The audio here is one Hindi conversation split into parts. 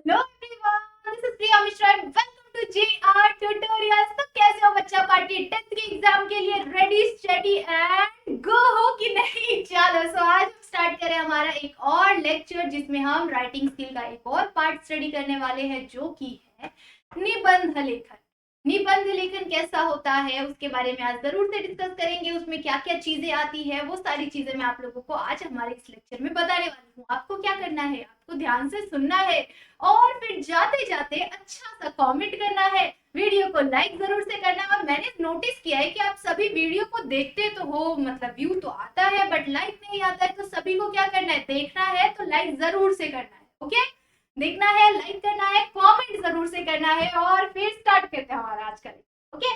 Hello everyone, this is Priya Mishra and welcome to J R tutorials. तो कैसे हो बच्चा पार्टी? 10th के एग्जाम के लिए रेडी स्टडी एंड गो हो कि नहीं? चलो सो आज हम स्टार्ट करें हमारा एक और लेक्चर जिसमें हम राइटिंग स्किल का एक और पार्ट स्टडी करने वाले हैं जो कि है निबंध लेखन। निबंध लेखन कैसा होता है उसके बारे में आज जरूर से डिस्कस करेंगे। उसमें क्या क्या चीजें आती है वो सारी चीजें मैं आप लोगों को आज हमारे इस लेक्चर में बताने वाली हूँ। आपको क्या करना है, आपको ध्यान से सुनना है और फिर जाते जाते अच्छा सा कमेंट करना है, वीडियो को लाइक जरूर से करना है। और मैंने नोटिस किया है कि आप सभी वीडियो को देखते तो हो, मतलब व्यू तो आता है बट लाइक नहीं आता है। तो सभी को क्या करना है, देखना है तो लाइक जरूर से करना है। ओके, देखना है, लाइक करना है, कमेंट जरूर से करना है और फिर स्टार्ट करते हैं हमारा आज का लेक्चर। ओके,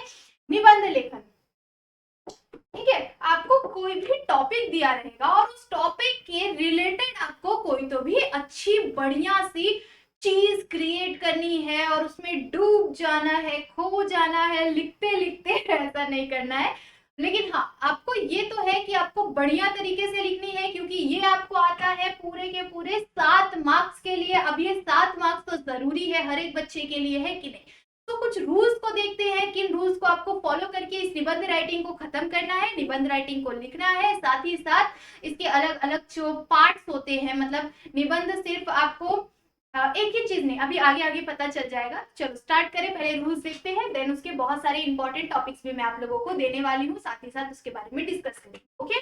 निबंध लेखन। ठीक है, आपको कोई भी टॉपिक दिया रहेगा और उस टॉपिक के रिलेटेड आपको कोई तो भी अच्छी बढ़िया सी चीज क्रिएट करनी है और उसमें डूब जाना है, खो जाना है लिखते लिखते। ऐसा नहीं करना है, लेकिन हाँ आपको ये तो है कि आपको बढ़िया तरीके से लिखनी है क्योंकि ये आपको आता है पूरे के पूरे 7 मार्क्स के लिए। अब ये 7 मार्क्स तो जरूरी है हर एक बच्चे के लिए, है कि नहीं? तो कुछ रूल्स को देखते हैं, किन रूल्स को आपको फॉलो करके इस निबंध राइटिंग को खत्म करना है, निबंध राइटिंग को लिखना है। साथ ही साथ इसके अलग अलग जो पार्ट्स होते हैं, मतलब निबंध सिर्फ आपको एक ही चीज नहीं, अभी आगे आगे पता चल जाएगा। चलो स्टार्ट करें, पहले रूल्स देखते हैं, देन उसके बहुत सारे इंपॉर्टेंट टॉपिक्स भी मैं आप लोगों को देने वाली हूँ, साथ ही साथ उसके बारे में डिस्कस करेंगे। ओके,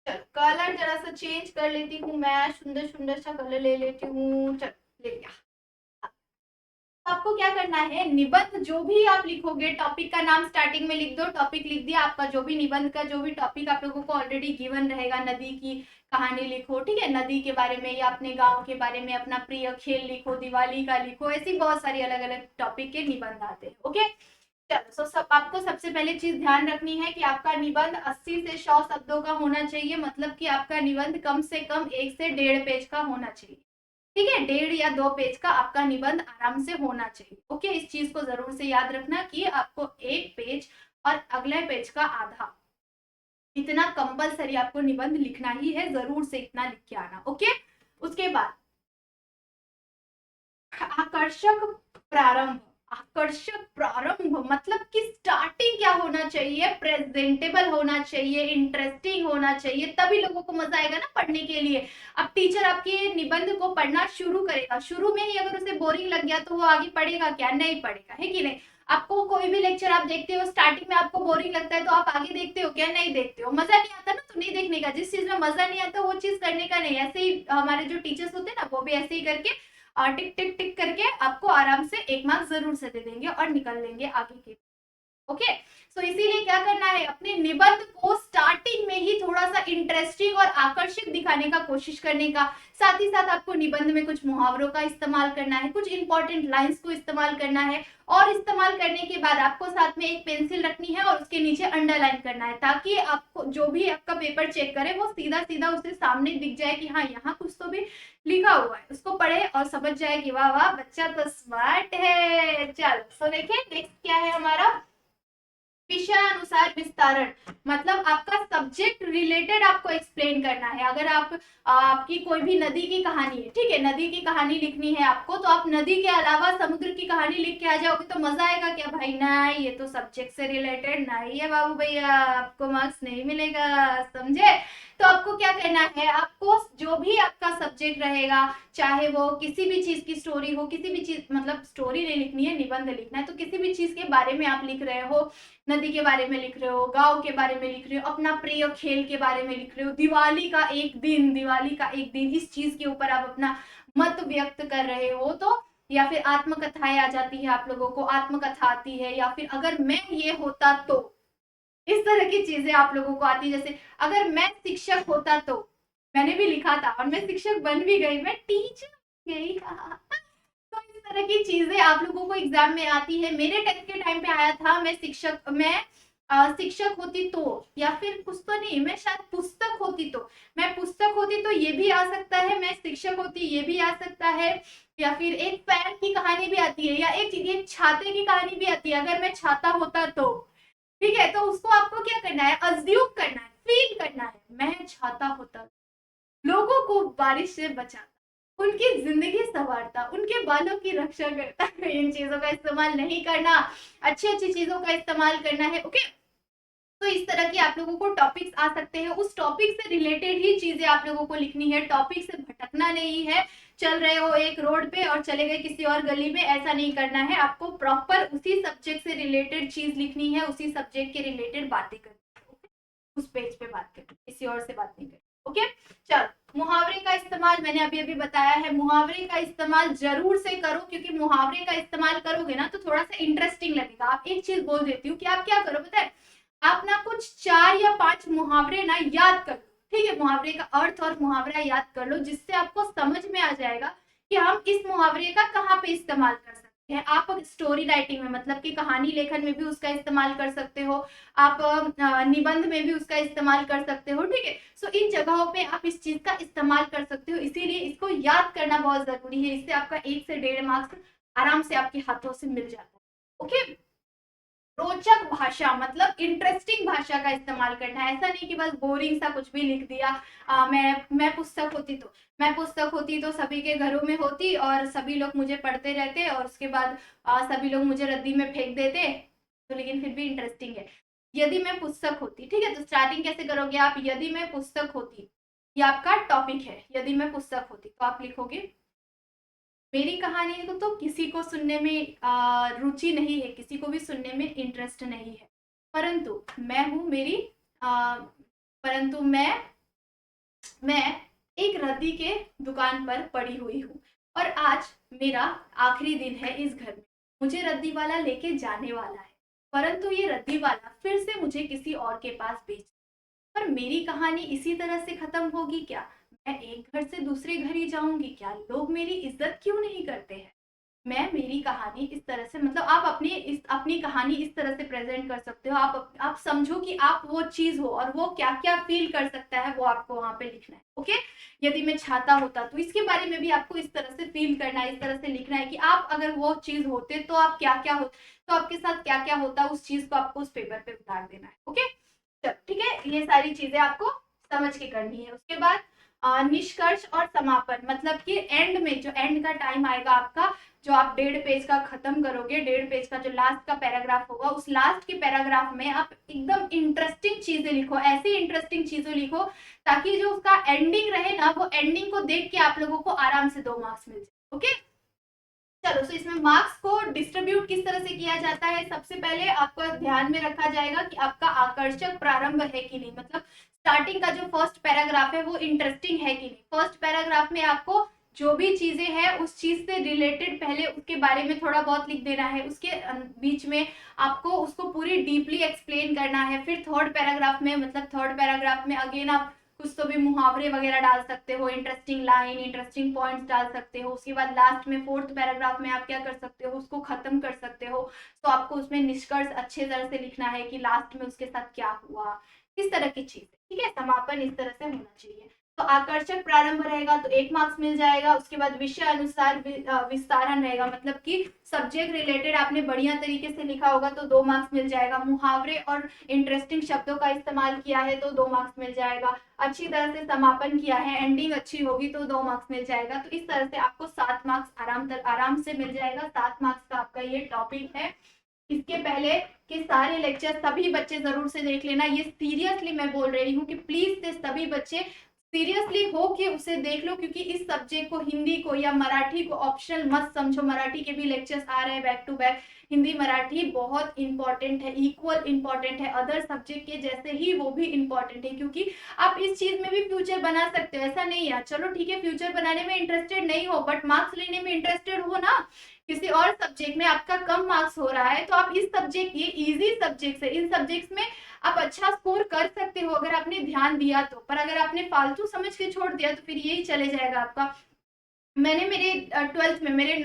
चलो कलर जरा सा चेंज कर लेती हूँ, मैं सुंदर सुंदर सा कलर ले लेती हूँ। चलो ले लिया। आपको क्या करना है, निबंध जो भी आप लिखोगे, टॉपिक का नाम स्टार्टिंग में लिख दो। टॉपिक लिख दिया आपका, जो भी निबंध का जो भी टॉपिक आप लोगों को ऑलरेडी गिवन रहेगा, नदी की कहानी लिखो, ठीक है, नदी के बारे में या अपने गांव के बारे में, अपना प्रिय खेल लिखो, दिवाली का लिखो, ऐसी बहुत सारी अलग अलग टॉपिक के निबंध आते हैं। ओके, चलो सो सब आपको सबसे पहले चीज ध्यान रखनी है कि आपका निबंध 80 से 100 शब्दों का होना चाहिए, मतलब कि आपका निबंध कम से कम 1 से 1.5 पेज का होना चाहिए। ठीक है, 1.5 या 2 पेज का आपका निबंध आराम से होना चाहिए। ओके, इस चीज को जरूर से याद रखना कि आपको 1 पेज और अगले पेज का आधा, इतना कंपलसरी आपको निबंध लिखना ही है, जरूर से इतना लिख के आना। ओके, उसके बाद आकर्षक प्रारंभ। आकर्षक प्रारंभ मतलब कि स्टार्टिंग क्या होना चाहिए, प्रेजेंटेबल होना चाहिए, इंटरेस्टिंग होना चाहिए, तभी लोगों को मजा आएगा ना पढ़ने के लिए। अब टीचर आपके निबंध को पढ़ना शुरू करेगा, शुरू में ही अगर उसे बोरिंग लग गया तो वो आगे पढ़ेगा क्या? नहीं पढ़ेगा, है कि नहीं? आपको कोई भी लेक्चर आप देखते हो, स्टार्टिंग में आपको बोरिंग लगता है तो आप आगे देखते हो क्या? नहीं देखते हो। मजा नहीं आता ना तो नहीं देखने का। जिस चीज में मजा नहीं आता वो चीज करने का नहीं। ऐसे ही हमारे जो टीचर्स होते हैं ना, वो भी ऐसे ही करके टिक टिक टिक करके आपको आराम से 1 मार्क जरूर से दे देंगे और निकल लेंगे आगे के। ओके, सो इसीलिए क्या करना है, अपने निबंध को स्टार्टिंग में ही थोड़ा सा इंटरेस्टिंग और आकर्षक दिखाने का कोशिश करने का। साथ ही साथ आपको निबंध में कुछ मुहावरों का इस्तेमाल करना है, कुछ इंपॉर्टेंट लाइंस को इस्तेमाल करना है और इस्तेमाल करने के बाद आपको साथ में एक पेंसिल रखनी है और उसके नीचे अंडरलाइन करना है, ताकि आपको जो भी आपका पेपर चेक करे वो सीधा सीधा उसे सामने दिख जाए कि हाँ यहाँ कुछ तो भी लिखा हुआ है, उसको पढ़े और समझ जाए कि वाह वाह बच्चा तो स्मार्ट है। चलो सो देखिए नेक्स्ट क्या है हमारा, विषयानुसार विस्तारण। मतलब आपका सब्जेक्ट रिलेटेड आपको एक्सप्लेन करना है। अगर आप आपकी कोई भी नदी की कहानी है, ठीक है, नदी की कहानी लिखनी है आपको, तो आप नदी के अलावा समुद्र की कहानी लिख के आ जाओगे तो मजा आएगा क्या? भाई नहीं, ये तो सब्जेक्ट से रिलेटेड नहीं है बाबू भैया, आपको मार्क्स नहीं मिलेगा, समझे? तो आपको क्या करना है, आपको जो भी आपका सब्जेक्ट रहेगा, चाहे वो किसी भी चीज की स्टोरी हो, किसी भी चीज, मतलब स्टोरी नहीं लिखनी है, निबंध लिखना है, तो किसी भी चीज के बारे में आप लिख रहे हो, नदी के बारे में लिख रहे हो, गांव के बारे में लिख रहे हो, अपना प्रिय खेल के बारे में लिख रहे हो, दिवाली का एक दिन, दिवाली का एक दिन, इस चीज के ऊपर आप अपना मत व्यक्त कर रहे हो, तो या फिर आत्मकथाएं आ जाती है, आप लोगों को आत्मकथा आती है, या फिर अगर मैं ये होता तो, इस तरह की चीजें आप लोगों को आती है। जैसे अगर मैं शिक्षक होता तो, मैंने भी लिखा था और मैं शिक्षक बन भी गई, मैं टीचर गई। तो इस तरह की चीजें आप लोगों को एग्जाम में आती है। मेरे टेंथ के टाइम पे आया था, मैं शिक्षक होती तो, या फिर कुछ तो नहीं, मैं शायद पुस्तक होती तो, मैं पुस्तक होती तो ये भी आ सकता है, मैं शिक्षक होती ये भी आ सकता है, या फिर एक फैन की कहानी भी आती है, या एक छाते की कहानी भी आती है, अगर मैं छाता होता तो। ठीक है, तो उसको आपको क्या करना है, अज्यूम करना है, फील करना है, मैं छाता होता, लोगों को बारिश से बचाता। उनकी जिंदगी संवारता, उनके बालों की रक्षा करता है। इन चीजों का इस्तेमाल नहीं करना, अच्छी अच्छी चीजों का इस्तेमाल करना है। ओके, तो इस तरह की आप लोगों को टॉपिक्स आ सकते हैं, उस टॉपिक से रिलेटेड ही चीजें आप लोगों को लिखनी है, टॉपिक से भटकना नहीं है। चल रहे हो एक रोड पे और चले गए किसी और गली में, ऐसा नहीं करना है। आपको प्रॉपर उसी सब्जेक्ट से रिलेटेड चीज लिखनी है, उसी सब्जेक्ट के रिलेटेड बातें करनी है। ओके, उस पेज पे बात करनी, किसी और से बात नहीं करनी। ओके, चलो मुहावरे का इस्तेमाल मैंने अभी अभी बताया है। मुहावरे का इस्तेमाल जरूर से करो, क्योंकि मुहावरे का इस्तेमाल करोगे ना तो थोड़ा सा इंटरेस्टिंग लगेगा। आप एक चीज बोल देती हूँ कि आप क्या करो पता है, आप ना कुछ 4 या 5 मुहावरे ना याद कर लो। ठीक है, मुहावरे का अर्थ और मुहावरा याद कर लो, जिससे आपको समझ में आ जाएगा कि हम इस मुहावरे का कहाँ पे इस्तेमाल कर सकते हैं। आप स्टोरी राइटिंग में, मतलब कि कहानी लेखन में भी उसका इस्तेमाल कर सकते हो, आप निबंध में भी उसका इस्तेमाल कर सकते हो। ठीक है, सो इन जगहों पे आप इस चीज का इस्तेमाल कर सकते हो, इसीलिए इसको याद करना बहुत जरूरी है। इससे आपका 1 से 1.5 मार्क्स आराम से आपके हाथों से मिल जाता है। ओके, रोचक भाषा मतलब इंटरेस्टिंग भाषा का इस्तेमाल करना है। ऐसा नहीं कि बस बोरिंग सा कुछ भी लिख दिया। मैं पुस्तक होती तो सभी के घरों में होती और सभी लोग मुझे पढ़ते रहते और उसके बाद सभी लोग मुझे रद्दी में फेंक देते, तो लेकिन फिर भी इंटरेस्टिंग है। यदि मैं पुस्तक होती, ठीक है, तो स्टार्टिंग कैसे करोगे आप, यदि मैं पुस्तक होती, ये आपका टॉपिक है। यदि मैं पुस्तक होती तो आप लिखोगे, मेरी कहानी को तो किसी को सुनने में रुचि नहीं है, किसी को भी सुनने में इंटरेस्ट नहीं है, परंतु मैं हूँ मेरी आ, परंतु मैं एक रद्दी के दुकान पर पड़ी हुई हूँ और आज मेरा आखिरी दिन है इस घर में। मुझे रद्दी वाला लेके जाने वाला है, परंतु ये रद्दी वाला फिर से मुझे किसी और के पास बेच, पर मेरी कहानी इसी तरह से खत्म होगी क्या? मैं एक घर से दूसरे घर ही जाऊंगी क्या? लोग मेरी इज्जत क्यों नहीं करते हैं? मैं मेरी कहानी इस तरह से, मतलब आप अपनी कहानी इस तरह से प्रेजेंट कर सकते हो। आप समझो कि आप वो चीज हो और वो क्या क्या फील कर सकता है, वो आपको वहां पे लिखना है। ओके, यदि मैं छाता होता तो इसके बारे में भी आपको इस तरह से फील करना है, इस तरह से लिखना है कि आप अगर वो चीज होते तो आप क्या क्या हो, तो आपके साथ क्या क्या होता, उस चीज को आपको उस पेपर पे उतार देना है। ओके, चलो ठीक है, ये सारी चीजें आपको समझ के करनी है। उसके बाद निष्कर्ष और समापन, मतलब कि एंड में जो एंड का टाइम आएगा आपका, जो आप 1.5 पेज का खत्म करोगे, 1.5 पेज का जो लास्ट का पैराग्राफ होगा, उस लास्ट के पैराग्राफ में आप एकदम इंटरेस्टिंग चीजें लिखो, ऐसी इंटरेस्टिंग चीजें लिखो ताकि जो उसका एंडिंग रहे ना, वो एंडिंग को देख के आप लोगों को आराम से 2 मार्क्स मिल जाए। ओके, चलो, तो इसमें मार्क्स को डिस्ट्रीब्यूट किस तरह से किया जाता है, सबसे पहले आपको ध्यान में रखा जाएगा कि आपका आकर्षक प्रारंभ है कि नहीं, मतलब स्टार्टिंग का जो फर्स्ट पैराग्राफ है वो इंटरेस्टिंग है कि नहीं। फर्स्ट पैराग्राफ में आपको जो भी चीजें हैं उस चीज से रिलेटेड पहले उसके बारे में थोड़ा बहुत लिख देना है, उसके बीच में आपको उसको पूरी डीपली एक्सप्लेन करना है। फिर थर्ड पैराग्राफ में, मतलब थर्ड पैराग्राफ में अगेन आप कुछ तो भी मुहावरे वगैरह डाल सकते हो, इंटरेस्टिंग लाइन, इंटरेस्टिंग पॉइंट्स डाल सकते हो। उसके बाद लास्ट में फोर्थ पैराग्राफ में आप क्या कर सकते हो, उसको खत्म कर सकते हो। तो आपको उसमें निष्कर्ष अच्छे तरह से लिखना है कि लास्ट में उसके साथ क्या हुआ, इस तरह की चीज। ठीक है, समापन इस तरह से होना चाहिए। तो आकर्षक प्रारंभ रहेगा तो 1 मार्क्स मिल जाएगा। उसके बाद विषय अनुसार विस्तारण रहेगा, मतलब कि सब्जेक्ट रिलेटेड आपने बढ़िया तरीके से लिखा होगा तो 2 मार्क्स मिल जाएगा। मुहावरे और इंटरेस्टिंग शब्दों का इस्तेमाल किया है तो 2 मार्क्स मिल जाएगा। अच्छी तरह से समापन किया है, एंडिंग अच्छी होगी तो 2 मार्क्स मिल जाएगा। तो इस तरह से आपको 7 मार्क्स आराम से मिल जाएगा। 7 मार्क्स का आपका ये टॉपिक है। इसके पहले के सारे लेक्चर सभी बच्चे जरूर से देख लेना। ये सीरियसली मैं बोल रही हूँ कि प्लीज से सभी बच्चे सीरियसली हो के उसे देख लो, क्योंकि इस सब्जेक्ट को, हिंदी को या मराठी को ऑप्शनल मत समझो। मराठी के भी लेक्चर्स आ रहे हैं back to back. Hindi Marathi बहुत इंपॉर्टेंट है, इक्वल इंपॉर्टेंट है, अदर सब्जेक्ट के जैसे ही वो भी इंपॉर्टेंट है, क्योंकि आप इस चीज में भी फ्यूचर बना सकते हो। ऐसा नहीं है, चलो ठीक है फ्यूचर बनाने में इंटरेस्टेड नहीं हो बट मार्क्स लेने में इंटरेस्टेड हो ना। किसी और सब्जेक्ट में आपका कम मार्क्स हो रहा है तो आप इस सब्जेक्ट, ये इजी सब्जेक्ट है, इन सब्जेक्ट्स में आप अच्छा स्कोर कर सकते हो अगर आपने ध्यान दिया तो। पर अगर आपने फालतू समझ के छोड़ दिया तो फिर यही चले जाएगा आपका। मैंने मेरे 12th में, मेरे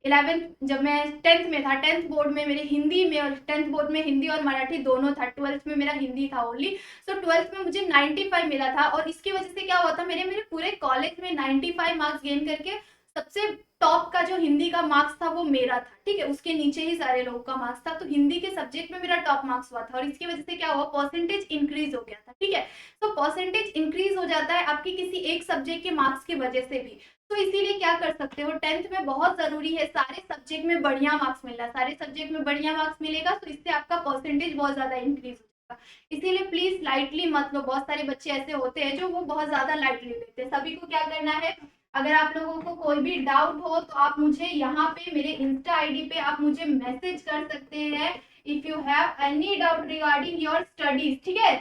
11th, जब मैं 10th में था, 10th बोर्ड में मेरे हिंदी में, और 10th बोर्ड में हिंदी और मराठी दोनों था, 12th में मेरा हिंदी था ओनली। सो 12th में मुझे 95 मिला था और इसकी वजह से क्या हुआ था, मेरे मेरे पूरे कॉलेज में 95 मार्क्स गेन करके सबसे टॉप का जो हिंदी का मार्क्स था वो मेरा था, ठीक है, उसके नीचे ही सारे लोगों का मार्क्स था। तो हिंदी के सब्जेक्ट में मेरा टॉप मार्क्स हुआ था और इसकी वजह से क्या हुआ, परसेंटेज इंक्रीज हो गया था, ठीक है। तो परसेंटेज इंक्रीज हो जाता है आपकी किसी एक सब्जेक्ट के मार्क्स की वजह से भी। तो इसीलिए क्या कर सकते हो, 10th में बहुत जरूरी है सारे सब्जेक्ट में बढ़िया मार्क्स मिलना, सारे सब्जेक्ट में बढ़िया मार्क्स मिलेगा तो इससे आपका परसेंटेज बहुत ज्यादा इंक्रीज हो जाएगा। इसीलिए प्लीज लाइटली मत लो, बहुत सारे बच्चे ऐसे होते हैं जो वो बहुत ज्यादा लाइटली लेते हैं। सभी को क्या करना है, अगर आप लोगों को कोई भी डाउट हो तो आप मुझे यहाँ पे मेरे इंस्टा आईडी पे आप मुझे मैसेज कर सकते हैं, if you have any doubt regarding your studies, ठीक है।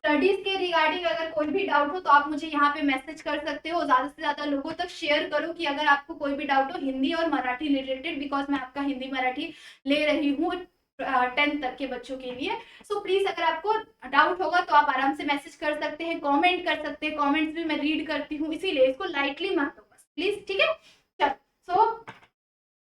स्टडीज के रिगार्डिंग अगर कोई भी डाउट हो तो आप मुझे यहाँ पे मैसेज कर सकते हो। ज्यादा से ज्यादा लोगों तक शेयर करो कि अगर आपको कोई भी डाउट हो हिंदी और मराठी रिलेटेड, बिकॉज मैं आपका हिंदी मराठी ले रही हूँ 10th तक के बच्चों के लिए। सो प्लीज अगर आपको डाउट होगा तो आप आराम से मैसेज कर सकते हैं, कमेंट कर सकते हैं, कमेंट्स भी मैं रीड करती हूँ, इसीलिए इसको लाइटली मत लो बस प्लीज, ठीक है। चलो, सो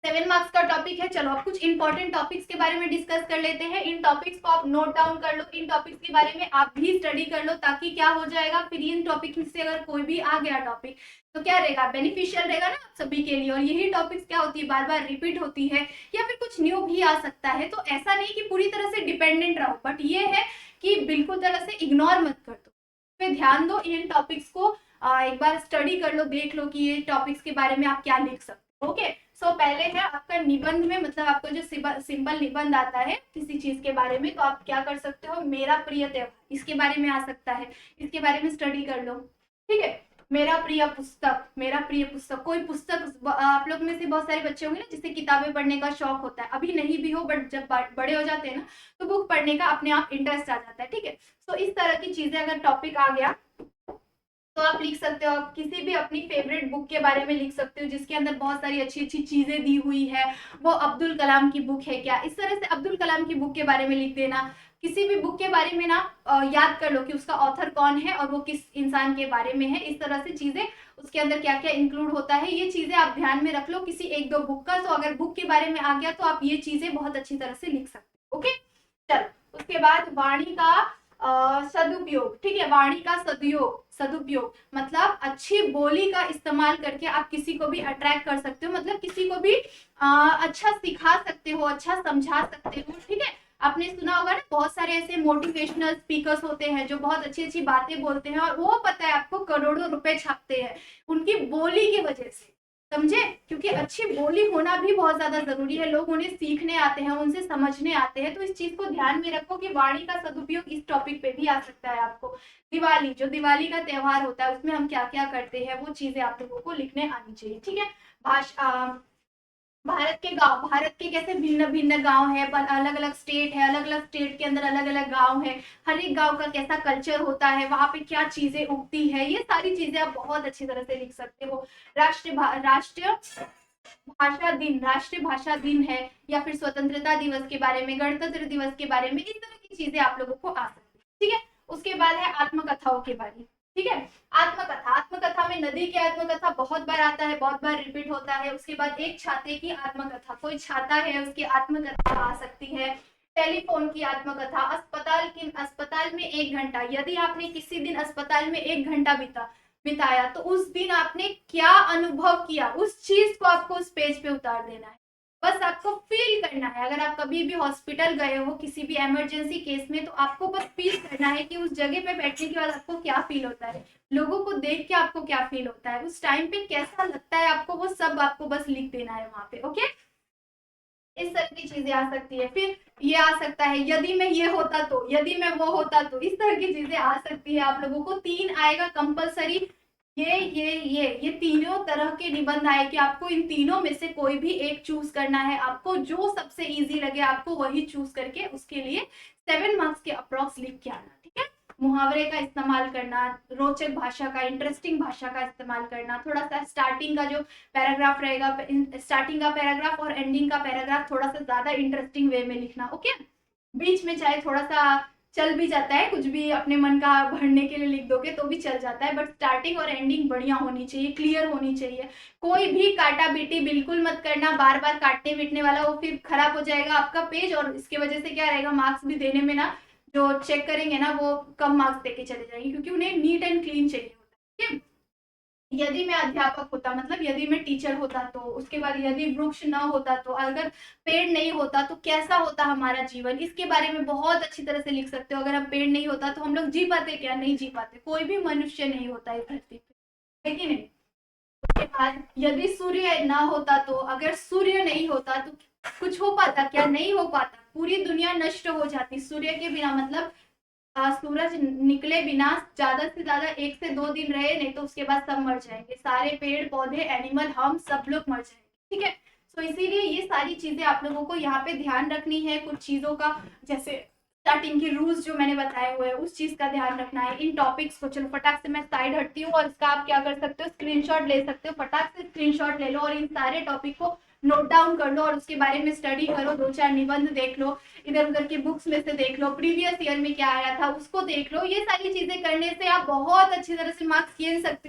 7 मार्क्स का टॉपिक है। चलो अब कुछ इंपॉर्टेंट टॉपिक्स के बारे में डिस्कस कर लेते हैं। इन टॉपिक्स को आप नोट डाउन कर लो, इन टॉपिक्स के बारे में आप भी स्टडी कर लो, ताकि क्या हो जाएगा, फिर इन टॉपिक से अगर कोई भी आ गया टॉपिक तो क्या रहेगा, बेनिफिशियल रहेगा ना आप सभी के लिए। और यही टॉपिक्स क्या होती है, बार बार रिपीट होती है या फिर कुछ न्यू भी आ सकता है। तो ऐसा नहीं कि पूरी तरह से डिपेंडेंट रहो, बट ये है कि बिल्कुल तरह से इग्नोर मत कर दो, पे ध्यान दो, इन टॉपिक्स को एक बार स्टडी कर लो, देख लो कि ये टॉपिक्स के बारे में आप क्या लिख सकते हो। ओके, सो पहले है आपका निबंध में, मतलब आपका जो सिंपल निबंध आता है किसी चीज के बारे में, तो आप क्या कर सकते हो, मेरा प्रिय त्योहार, इसके बारे में आ सकता है, इसके बारे में स्टडी कर लो, ठीक है। मेरा प्रिय पुस्तक, मेरा प्रिय पुस्तक, कोई पुस्तक, आप लोग में से बहुत सारे बच्चे होंगे ना जिसे किताबें पढ़ने का शौक होता है, अभी नहीं भी हो बट जब बड़े हो जाते हैं ना तो बुक पढ़ने का अपने आप इंटरेस्ट आ जाता है, ठीक है। तो इस तरह की चीजें अगर टॉपिक आ गया तो आप लिख सकते हो, आप किसी भी अपनी फेवरेट बुक के बारे में लिख सकते हो जिसके अंदर बहुत सारी अच्छी अच्छी चीजें दी हुई है, वो अब्दुल कलाम की बुक है क्या, इस तरह से अब्दुल कलाम की बुक के बारे में लिख देना। किसी भी बुक के बारे में ना याद कर लो कि उसका ऑथर कौन है और वो किस इंसान के बारे में है, इस तरह से चीजें उसके अंदर क्या क्या इंक्लूड होता है, ये चीजें आप ध्यान में रख लो किसी एक दो बुक का। तो अगर बुक के बारे में आ गया तो आप ये चीजें बहुत अच्छी तरह से लिख सकते हो। ओके, चलो उसके बाद वाणी का सदुपयोग, ठीक है, वाणी का सदुपयोग मतलब अच्छी बोली का इस्तेमाल करके आप किसी को भी अट्रैक्ट कर सकते हो, मतलब किसी को भी अच्छा सिखा सकते हो, अच्छा समझा सकते हो, ठीक है। आपने सुना होगा ना बहुत सारे ऐसे मोटिवेशनल स्पीकर्स होते हैं जो बहुत अच्छी अच्छी बातें बोलते हैं और वो पता है आपको करोड़ों रुपए छापते हैं उनकी बोली की वजह से, समझे, क्योंकि अच्छी बोली होना भी बहुत ज्यादा जरूरी है, लोग उन्हें सीखने आते हैं, उनसे समझने आते हैं। तो इस चीज को ध्यान में रखो कि वाणी का सदुपयोग इस टॉपिक पे भी आ सकता है आपको। दिवाली, जो दिवाली का त्योहार होता है उसमें हम क्या क्या करते हैं वो चीजें आप लोगों को लिखने आनी चाहिए, ठीक है। भाषा, भारत के गांव, भारत के कैसे भिन्न भिन्न गांव है, अलग अलग स्टेट है, अलग अलग स्टेट के अंदर अलग अलग गांव है, हर एक गांव का कैसा कल्चर होता है, वहां पे क्या चीजें उगती है, ये सारी चीजें आप बहुत अच्छी तरह से लिख सकते हो। राष्ट्रीय भाषा दिन, राष्ट्रीय भाषा दिन है, या फिर स्वतंत्रता दिवस के बारे में, गणतंत्र दिवस के बारे में, इस तरह की चीजें आप लोगों को आ सकती है, ठीक है। उसके बाद है आत्मकथाओं के बारे में, ठीक है। आत्मकथा, आत्मकथा में नदी की आत्मकथा बहुत बार आता है, बहुत बार रिपीट होता है। उसके बाद एक छाते की आत्मकथा, कोई छाता है उसकी आत्मकथा आ सकती है। टेलीफोन की आत्मकथा, अस्पताल में 1 घंटा, यदि आपने किसी दिन अस्पताल में 1 घंटा बिताया तो उस दिन आपने क्या अनुभव किया, उस चीज को आपको उस पेज पे उतार देना है, बस आपको फील करना है। अगर आप कभी भी हॉस्पिटल गए हो किसी भी इमरजेंसी केस में तो आपको बस फील करना है कि उस जगह पे बैठने के बाद आपको क्या फील होता है, लोगों को देख के आपको क्या फील होता है, उस टाइम पे कैसा लगता है आपको, वो सब आपको बस लिख देना है वहां पे। ओके, इस तरह की चीजें आ सकती है। फिर ये आ सकता है, यदि मैं ये होता तो, यदि मैं वो होता तो, इस तरह की चीजें आ सकती है आप लोगों को। 3 आएगा कंपलसरी, ये तीनों तरह के निबंध आए कि आपको इन तीनों में से कोई भी एक चूज करना है, आपको जो सबसे इजी लगे आपको वही चूज करके उसके लिए 7 मार्क्स के अप्रॉक्स लिख के आना, ठीक है। मुहावरे का इस्तेमाल करना, रोचक भाषा का, इंटरेस्टिंग भाषा का इस्तेमाल करना, थोड़ा सा स्टार्टिंग का जो पैराग्राफ रहेगा, स्टार्टिंग का पैराग्राफ और एंडिंग का पैराग्राफ थोड़ा सा ज्यादा इंटरेस्टिंग वे में लिखना। ओके, बीच में चाहे थोड़ा सा चल भी जाता है, कुछ भी अपने मन का भरने के लिए लिख दोगे तो भी चल जाता है, बट स्टार्टिंग और एंडिंग बढ़िया होनी चाहिए, क्लियर होनी चाहिए। कोई भी काटा बीटी बिल्कुल मत करना, बार बार काटने बीटने वाला वो फिर खराब हो जाएगा आपका पेज, और इसकी वजह से क्या रहेगा, मार्क्स भी देने में ना जो चेक करेंगे ना वो कम मार्क्स देके चले जाएंगे, क्योंकि उन्हें नीट एंड क्लीन चाहिए होता है, ठीक है। यदि मैं अध्यापक होता, मतलब यदि मैं टीचर होता तो, उसके बाद यदि वृक्ष न होता तो, अगर पेड़ नहीं होता तो कैसा होता हमारा जीवन, इसके बारे में बहुत अच्छी तरह से लिख सकते हो। अगर हम पेड़ नहीं होता तो हम लोग जी पाते क्या? नहीं जी पाते, कोई भी मनुष्य नहीं होता इस धरती पे, है कि नहीं? उसके बाद यदि सूर्य ना होता तो, अगर सूर्य नहीं होता तो कुछ हो पाता क्या? नहीं हो पाता, पूरी दुनिया नष्ट हो जाती सूर्य के बिना। मतलब सूरज निकले बिना ज्यादा से ज्यादा 1 से 2 दिन रहे, नहीं तो उसके बाद सब मर जाएंगे, सारे पेड़ पौधे एनिमल हम सब लोग मर जाएंगे, ठीक है। तो इसीलिए ये सारी चीजें आप लोगों को यहाँ पे ध्यान रखनी है, कुछ चीजों का, जैसे स्टार्टिंग के रूल्स जो मैंने बताए हुए हैं उस चीज का ध्यान रखना है। इन टॉपिक्स को, चलो फटाक से मैं साइड हटती हूँ, और इसका आप क्या कर सकते हो, स्क्रीनशॉट ले सकते हो, फटाक से स्क्रीनशॉट ले लो और इन सारे टॉपिक को नोट डाउन कर लो और उसके बारे में स्टडी करो, 2-4 निबंध देख लो, इधर उधर की बुक्स में से देख लो, प्रीवियस ईयर में क्या आया था उसको देख लो। ये सारी चीजें करने से आप बहुत अच्छी तरह से मार्क्स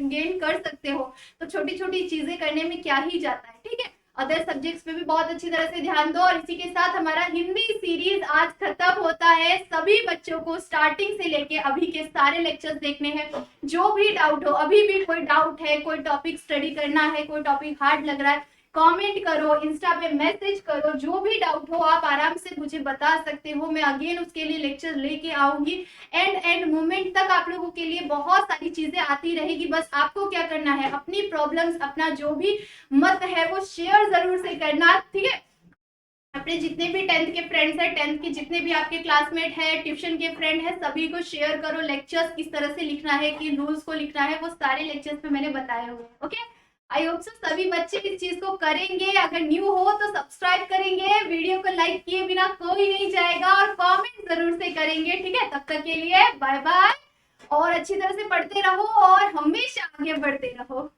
गेन कर सकते हो। तो छोटी छोटी चीजें करने में क्या ही जाता है, ठीक है। अदर सब्जेक्ट्स पे भी बहुत अच्छी तरह से ध्यान दो। और इसी के साथ हमारा हिंदी सीरीज आज खत्म होता है। सभी बच्चों को स्टार्टिंग से लेके अभी के सारे लेक्चर्स देखने हैं। जो भी डाउट हो, अभी भी कोई डाउट है, कोई टॉपिक स्टडी करना है, कोई टॉपिक हार्ड लग रहा है, कमेंट करो, इंस्टा पे मैसेज करो, जो भी डाउट हो आप आराम से मुझे बता सकते हो। मैं अगेन उसके लिए लेक्चर लेके आऊंगी। एंड मोमेंट तक आप लोगों के लिए बहुत सारी चीजें आती रहेगी। बस आपको क्या करना है, अपनी प्रॉब्लम्स, अपना जो भी मत है वो शेयर जरूर से करना, ठीक है। अपने जितने भी 10th के फ्रेंड्स हैं, 10th के जितने भी आपके क्लासमेट है, ट्यूशन के फ्रेंड है, सभी को शेयर करो। लेक्चर्स किस तरह से लिखना है, किन रूल्स को लिखना है, वो सारे लेक्चर्स में मैंने बताए हुए हैं। ओके, आई होप सो सभी बच्चे इस चीज को करेंगे। अगर न्यू हो तो सब्सक्राइब करेंगे, वीडियो को लाइक किए बिना कोई नहीं जाएगा, और कमेंट जरूर से करेंगे, ठीक है। तब तक के लिए बाय बाय, और अच्छी तरह से पढ़ते रहो और हमेशा आगे बढ़ते रहो।